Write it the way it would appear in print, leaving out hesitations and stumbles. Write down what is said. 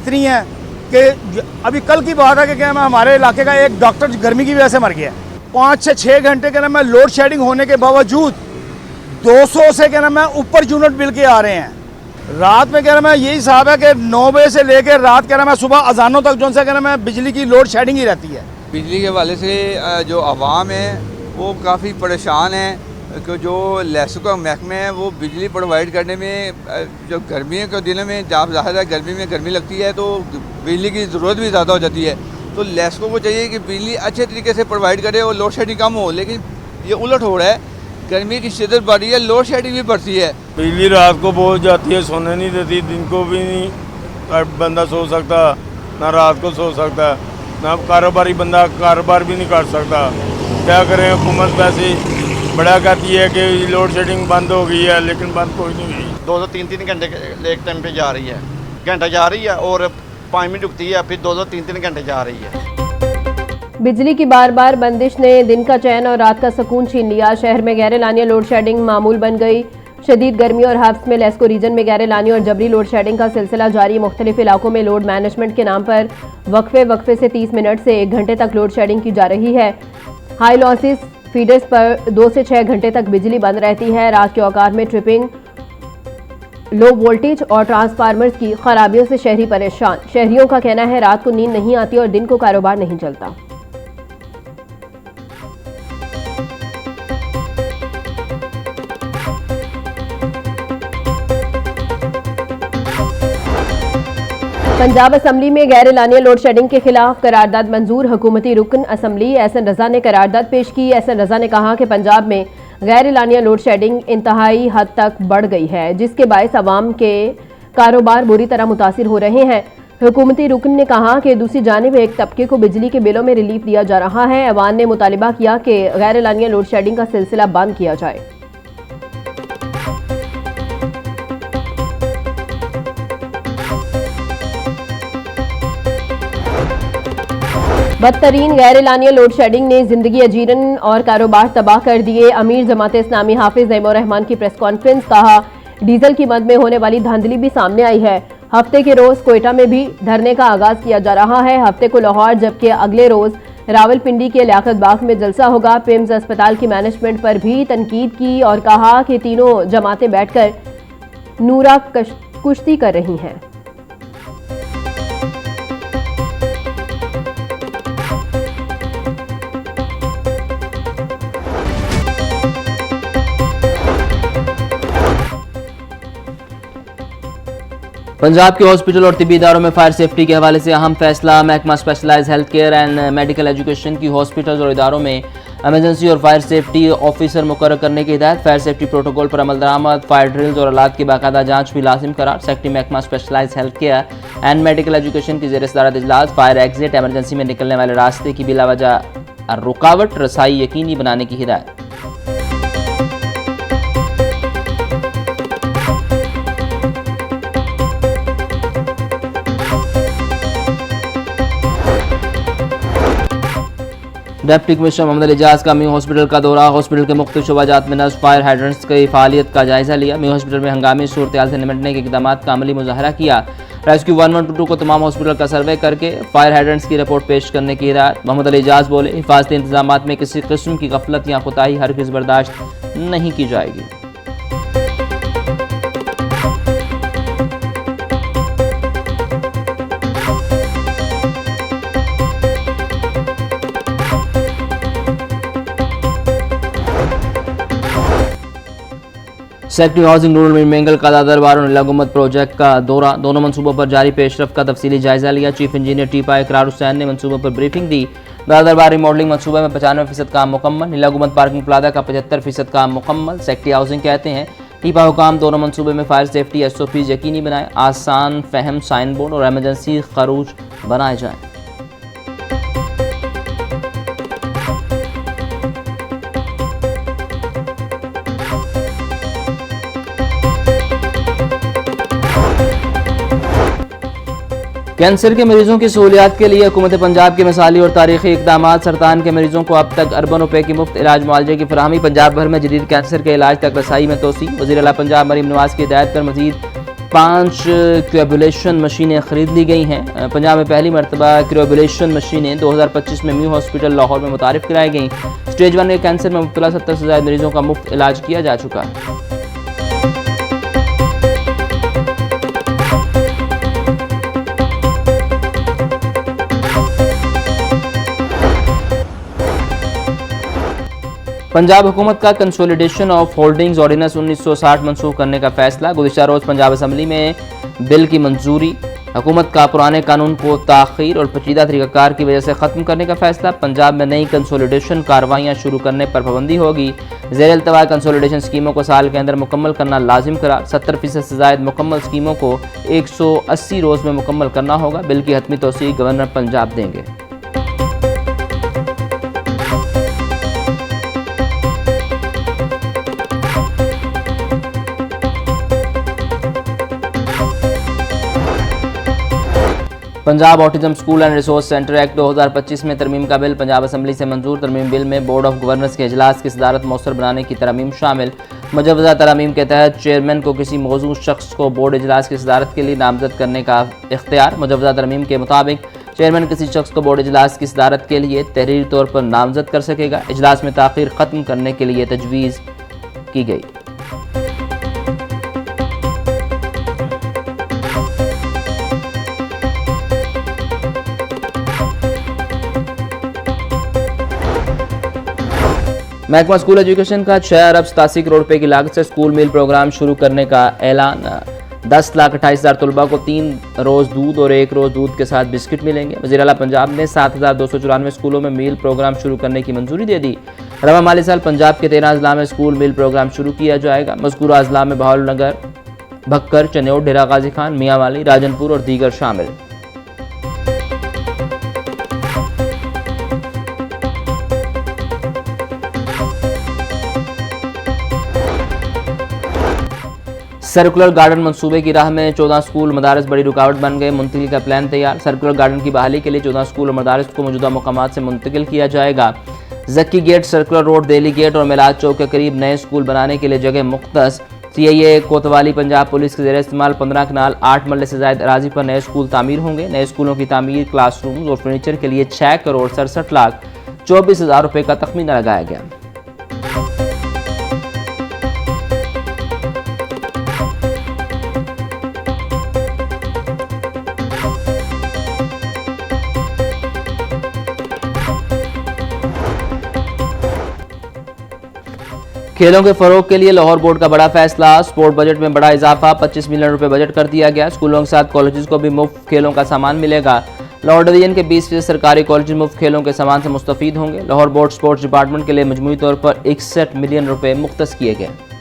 इतनी है कि अभी कल की बात है कि क्या हमारे इलाके का एक डॉक्टर गर्मी की वजह से मर गया। 5 से 6 घंटे के नाम लोड शेडिंग होने के बावजूद 200 से क्या नाम ऊपर यूनिट बिल के आ रहे हैं। रात में क्या नाम यही हिसाब है कि 9 बजे से लेकर रात क्या नाम है सुबह अजानों तक जो सा क्या नाम है बिजली की लोड शेडिंग ही रहती है। बिजली के हवाले से जो आवाम है वो काफ़ी परेशान है कि जो लैसो का महकमा है वो बिजली प्रोवाइड करने में जो गर्मियों के दिनों में जब ज़्यादा गर्मी में गर्मी लगती है तो बिजली की ज़रूरत भी ज़्यादा हो जाती है। तो लैसको को चाहिए कि बिजली अच्छे तरीके से प्रोवाइड करे और लोड शेडिंग कम हो, लेकिन ये उलट हो रहा है। गर्मी की शिद्दत बढ़ रही है, लोड शेडिंग भी बढ़ती है। बिजली रात को बहुत जाती है, सोने नहीं देती, दिन को भी नहीं बंदा सो सकता, ना रात को सो सकता, ना कारोबारी बंदा कारोबार भी नहीं कर सकता। क्या करें, हुकूमत वैसे बड़ा कहती है कि लोड शेडिंग बंद हो गई है, लेकिन बंद कोई नहीं हुई। 2-3 घंटे एक टाइम पे जा रही है, घंटा जा रही है और 5 मिनट रुकती है, फिर 2-3 घंटे जा रही है। बिजली की बार बार बंदिश ने दिन का चैन और रात का सुकून छीन लिया। शहर में गैर एलानिया लोड शेडिंग मामूल बन गई। शदीद गर्मी और हफ्स में लेस्को रीजन में गैर एलानिया और जबरी लोड शेडिंग का सिलसिला जारी। मुख्तलिफ इलाकों में लोड मैनेजमेंट के नाम पर वक्फे से 30 मिनट से 1 घंटे तक लोड शेडिंग की जा रही है। हाई लॉसेस फीडर्स पर 2 से 6 घंटे तक बिजली बंद रहती है। रात के औकात में ट्रिपिंग, लो वोल्टेज और ट्रांसफार्मर्स की खराबियों से शहरी परेशान। शहरियों का कहना है रात को नींद नहीं आती और दिन को कारोबार नहीं चलता। पंजाब असम्बली में गैर एलानिया लोड शेडिंग के खिलाफ करारदाद मंजूर। हुकूमती रुकन असम्बली एहसन रजा ने करारदाद पेश की। एहसन रजा ने कहा कि पंजाब में गैर एलानिया लोड शेडिंग इंतहाई हद तक बढ़ गई है, जिसके बायस अवाम के कारोबार बुरी तरह मुतासिर हो रहे हैं। हुकूमती रुकन ने कहा कि दूसरी जानिब एक तबके को बिजली के बिलों में रिलीफ दिया जा रहा है। अवान ने मुतालिबा किया कि गैर एलानिया लोड शेडिंग का सिलसिला बंद किया जाए। बदतरीन गैर एलानिया लोड शेडिंग ने जिंदगी अजीरन और कारोबार तबाह कर दिए। अमीर जमात इस्लामी हाफिज ज़ैमुर रहमान की प्रेस कॉन्फ्रेंस। कहा डीजल की मद में होने वाली धांधली भी सामने आई है। हफ्ते के रोज कोयटा में भी धरने का आगाज किया जा रहा है। हफ्ते को लाहौर जबकि अगले रोज रावलपिंडी के लियाकत बाग में जलसा होगा। पिम्स अस्पताल की मैनेजमेंट पर भी तनकीद की और कहा कि तीनों जमातें बैठकर नूरा कुश्ती कर रही हैं। पंजाब के हॉस्पिटल और तिब्बी इदारों में फायर सेफ्टी के हवाले से अहम फैसला। महकमा specialised health care and medical education की हॉस्पिटल्स और इदारों में एमरजेंसी और फायर सेफ्टी ऑफिसर मुकर्रर करने की हिदायत। फायर सेफ्टी प्रोटोकॉल पर अमल दरामद, फायर ड्रिल्स और आलात की बाकायदा जांच भी लाजिम करार। सेक्रेटरी महकमा specialised health care and medical education की ज़ेर सदारत इजलास। फायर एग्जिट, एमरजेंसी में निकलने वाले रास्ते की बिलावजह रुकावट रसाई यकीनी बनाने की हिदायत। डिप्टी कमिश्नर मोहम्मद एजाज का मी हॉस्पिटल का दौरा। हॉस्पिटल के मुख्तलिफ शोबाजात में नस्ब फायर हाइड्रेंट्स की फ़ालियत का जायज़ा लिया। मी हॉस्पिटल में हंगामी सूरत से निपटने के इक़दाम का अमली मुज़ाहरा किया। रेस्क्यू 1122 को तमाम हॉस्पिटल का सर्वे करके फायर हाइड्रेंट्स की रिपोर्ट पेश करने की हिदायत। मोहम्मद एजाज बोले हिफाजती इंतजाम में किसी किस्म की गफलत या कोताही हरगिज़ बर्दाश्त नहीं की जाएगी। सेक्रेटरी हाउसिंग रूरल मेंगल का दरबार और लगुमत प्रोजेक्ट का दौरा। दोनों मनसूबों पर जारी पेशरफ का तफसीली जायजा लिया। चीफ इंजीनियर टीपा इकरार हुसैन ने मनसूबों पर ब्रीफिंग दी। दरबार रिमॉडलिंग मनसूबे में 95% काम मुकम्मल। लगुमत पार्किंग प्लाजा का 75% काम मुकम्मल। सेक्रेटरी हाउसिंग कहते हैं टीपा हुकाम दोनों मनसूबे में फायर सेफ्टी SOPs यकीनी बनाएं। आसान फहम साइन बोर्ड और एमरजेंसी खरूज बनाए जाएँ। कैंसर के मरीजों की सहूलियात के लिए हुकूमत पंजाब के मिसाली और तारीखी इकदाम। सरतान के मरीजों को अब तक अरबों रुपए की मुफ्त इलाज मुआवजे की फराहमी। पंजाब भर में जदीद कैंसर के इलाज तक रसाई में तोसी। वज़ीर आला पंजाब मरीम नवाज की हिदायत पर मजीद 5 क्यूबुलेशन मशीनें खरीद ली गई हैं। पंजाब में पहली मरतबा क्यूबुलेशन मशीनें 2025 में म्यू हॉस्पिटल लाहौर में मुतारिफ कराई गई। स्टेज 1 के कैंसर में मुब्तला 70 से ज़्यादा मरीजों का मुफ्त इलाज किया जा चुका है। पंजाब हुकूमत का कंसोलिडेशन ऑफ होल्डिंग्स ऑर्डिनेंस 1960 मनसूख करने का फैसला। गुज़िश्ता रोज़ पंजाब असम्बली में बिल की मंजूरी। हुकूमत का पुराने कानून को ताख़ीर और पेचीदा तरीक़ाकार की वजह से ख़त्म करने का फैसला। पंजाब में नई कंसोलिडेशन कार्रवाइयाँ शुरू करने पर पाबंदी होगी। ज़ेर अल्तवा कंसोलिडेशन स्कीमों को साल के अंदर मुकम्मल करना लाजिम करार। 70% से ज़ायद मुकम्मल स्कीमों को 180 रोज़ में मुकम्मल करना होगा। बिल की हतमी तौसीक़ गवर्नर पंजाब देंगे। Punjab autism school and resource centre act 2025 में तरमीम का बिल पंजाब असम्बली से मंजूर। तरमीम बिल में बोर्ड ऑफ गवर्नर्स के इजलास की सदारत मौसर बनाने की तरमीम शामिल। मुजवज़ा तरमीम के तहत चेयरमैन को किसी मौजूद शख्स को बोर्ड इजलास की सदारत के लिए नामजद करने का इख्तियार। मुजवज़ा तरमीम के मुताबिक चेयरमैन किसी शख्स को बोर्ड इजलास की सदारत के लिए तहरीरी तौर पर नामजद कर सकेगा। इजलास में ताख़ीर ख़त्म करने के लिए तजवीज़ की गई। महकमा स्कूल एजुकेशन का 6 अरब 87 करोड़ रुपए की लागत से स्कूल मील प्रोग्राम शुरू करने का ऐलान। 10,28,000 तलबा को 3 रोज़ दूध और 1 रोज़ दूध के साथ बिस्किट मिलेंगे। वज़ीर आला पंजाब ने 7,294 स्कूलों में मील प्रोग्राम शुरू करने की मंजूरी दे दी। रवा माली साल पंजाब के 13 अजला में स्कूल मील प्रोग्राम शुरू किया जाएगा। मज़कूरा अजला में बहावलनगर, भक्कर, चन्योट, डेरा गाजी खान, मियांवाली, राजनपुर और दीगर शामिल। सर्कुलर गार्डन मंसूबे की राह में 14 स्कूल मदारस बड़ी रुकावट बन गए। मुंतकिल का प्लान तैयार। सर्कुलर गार्डन की बहाली के लिए 14 स्कूल और मदारस को मौजूदा मकामात से मुंतकिल किया जाएगा। जक्की गेट, सर्कुलर रोड, देली गेट और मिलाद चौक के करीब नए स्कूल बनाने के लिए जगह मुख्तस। CIA कोतवाली पंजाब पुलिस के ज़ेर इस्तेमाल 15 कनाल 8 मरले से ज़ायद अराजी पर नए स्कूल तामीर होंगे। नए स्कूलों की तामीर, क्लासरूम और फर्नीचर के लिए 6 करोड़ 67 लाख 24 हज़ार रुपये का तखमीना लगाया गया। खेलों के फरोग के लिए लाहौर बोर्ड का बड़ा फैसला। स्पोर्ट बजट में बड़ा इजाफा, 25 मिलियन रुपए बजट कर दिया गया। स्कूलों के साथ कॉलेजेस को भी मुफ्त खेलों का सामान मिलेगा। लाहौर डिवीजन के 20% सरकारी कॉलेज मुफ्त खेलों के सामान से मुस्तफीद होंगे। लाहौर बोर्ड स्पोर्ट्स डिपार्टमेंट के लिए मजमूई तौर पर 61 मिलियन रुपए मुख्तस किए गए।